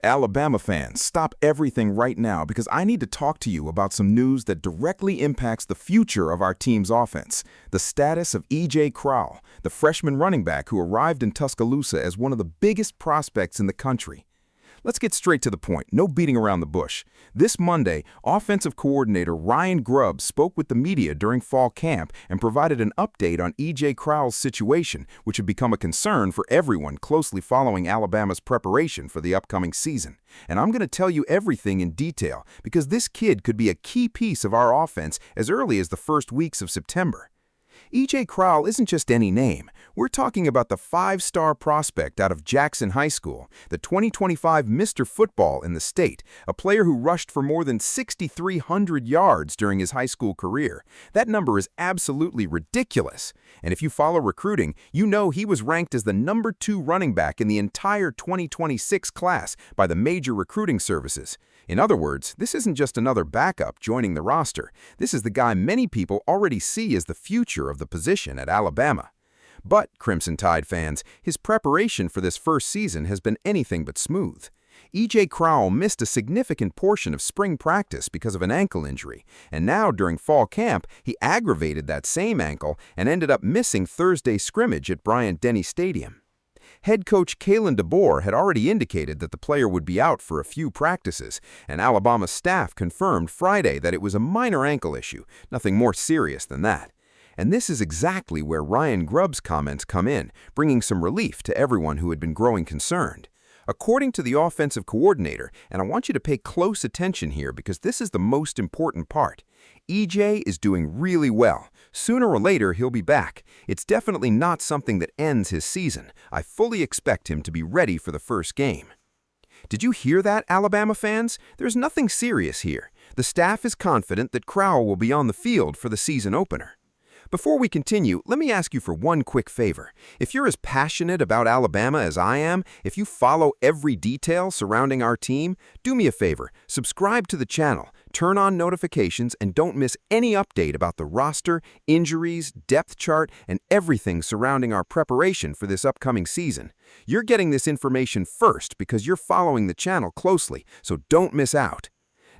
Alabama fans, stop everything right now because I need to talk to you about some news that directly impacts the future of our team's offense. The status of E.J. Crowell, the freshman running back who arrived in Tuscaloosa as one of the biggest prospects in the country. Let's get straight to the point, no beating around the bush. This Monday, offensive coordinator Ryan Grubb spoke with the media during fall camp and provided an update on E.J. Crowell's situation, which had become a concern for everyone closely following Alabama's preparation for the upcoming season. And I'm going to tell you everything in detail because this kid could be a key piece of our offense as early as the first weeks of September. E.J. Crowell isn't just any name. We're talking about the five-star prospect out of Jackson High School, the 2025 Mr. Football in the state, a player who rushed for more than 6,300 yards during his high school career. That number is absolutely ridiculous. And if you follow recruiting, you know he was ranked as the #2 running back in the entire 2026 class by the major recruiting services. In other words, this isn't just another backup joining the roster. This is the guy many people already see as the future of the position at Alabama. But, Crimson Tide fans, his preparation for this first season has been anything but smooth. E.J. Crowell missed a significant portion of spring practice because of an ankle injury, and now during fall camp, he aggravated that same ankle and ended up missing Thursday's scrimmage at Bryant-Denny Stadium. Head coach Kalen DeBoer had already indicated that the player would be out for a few practices, and Alabama's staff confirmed Friday that it was a minor ankle issue, nothing more serious than that. And this is exactly where Ryan Grubb's comments come in, bringing some relief to everyone who had been growing concerned. According to the offensive coordinator, and I want you to pay close attention here because this is the most important part, E.J. is doing really well. Sooner or later, he'll be back. It's definitely not something that ends his season. I fully expect him to be ready for the first game. Did you hear that, Alabama fans? There's nothing serious here. The staff is confident that Crowell will be on the field for the season opener. Before we continue, let me ask you for one quick favor. If you're as passionate about Alabama as I am, if you follow every detail surrounding our team, do me a favor, subscribe to the channel, turn on notifications, and don't miss any update about the roster, injuries, depth chart, and everything surrounding our preparation for this upcoming season. You're getting this information first because you're following the channel closely, so don't miss out.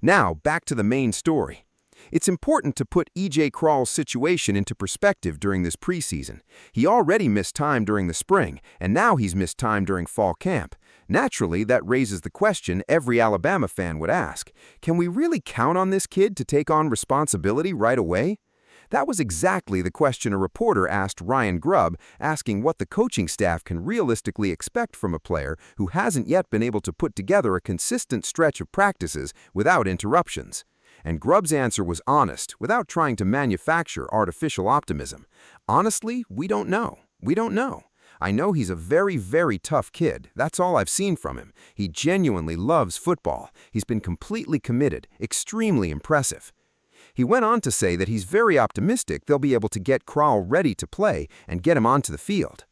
Now, back to the main story. It's important to put E.J. Crowell's situation into perspective during this preseason. He already missed time during the spring, and now he's missed time during fall camp. Naturally, that raises the question every Alabama fan would ask. Can we really count on this kid to take on responsibility right away? That was exactly the question a reporter asked Ryan Grubb, asking what the coaching staff can realistically expect from a player who hasn't yet been able to put together a consistent stretch of practices without interruptions. And Grubb's answer was honest, without trying to manufacture artificial optimism. Honestly, we don't know. We don't know. I know he's a very, very tough kid. That's all I've seen from him. He genuinely loves football. He's been completely committed, extremely impressive. He went on to say that he's very optimistic they'll be able to get Crowell ready to play and get him onto the field.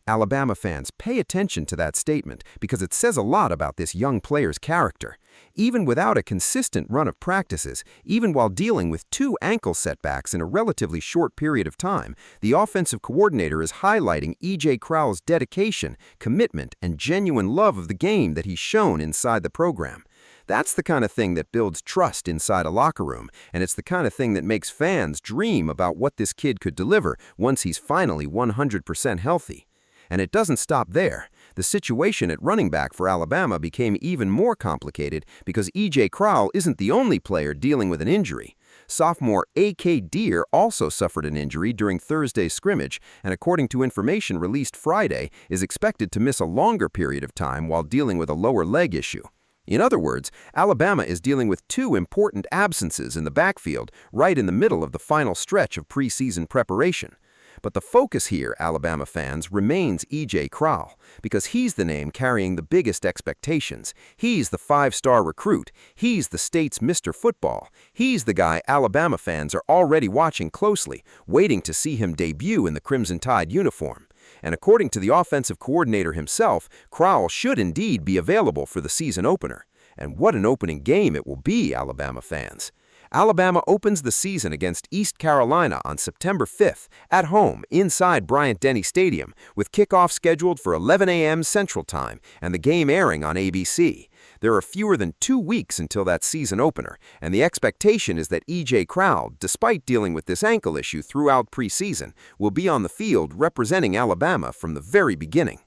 Alabama fans, pay attention to that statement because it says a lot about this young player's character. Even without a consistent run of practices, even while dealing with 2 ankle setbacks in a relatively short period of time, the offensive coordinator is highlighting E.J. Crowell's dedication, commitment, and genuine love of the game that he's shown inside the program. That's the kind of thing that builds trust inside a locker room, and it's the kind of thing that makes fans dream about what this kid could deliver once he's finally 100% healthy. And it doesn't stop there. The situation at running back for Alabama became even more complicated because E.J. Crowell isn't the only player dealing with an injury. Sophomore A.K. Deere also suffered an injury during Thursday's scrimmage and, according to information released Friday, is expected to miss a longer period of time while dealing with a lower leg issue. In other words, Alabama is dealing with 2 important absences in the backfield right in the middle of the final stretch of preseason preparation. But the focus here, Alabama fans, remains E.J. Crowell, because he's the name carrying the biggest expectations. He's the 5-star recruit. He's the state's Mr. Football. He's the guy Alabama fans are already watching closely, waiting to see him debut in the Crimson Tide uniform. And according to the offensive coordinator himself, Crowell should indeed be available for the season opener. And what an opening game it will be, Alabama fans. Alabama opens the season against East Carolina on September 5th at home inside Bryant-Denny Stadium, with kickoff scheduled for 11 a.m. Central Time and the game airing on ABC. There are fewer than 2 weeks until that season opener, and the expectation is that E.J. Crowell, despite dealing with this ankle issue throughout preseason, will be on the field representing Alabama from the very beginning.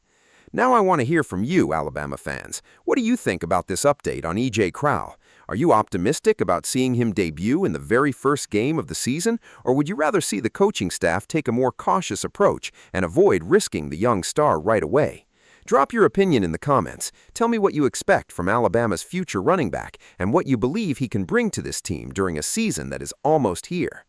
Now I want to hear from you, Alabama fans. What do you think about this update on E.J. Crowell? Are you optimistic about seeing him debut in the very first game of the season, or would you rather see the coaching staff take a more cautious approach and avoid risking the young star right away? Drop your opinion in the comments. Tell me what you expect from Alabama's future running back and what you believe he can bring to this team during a season that is almost here.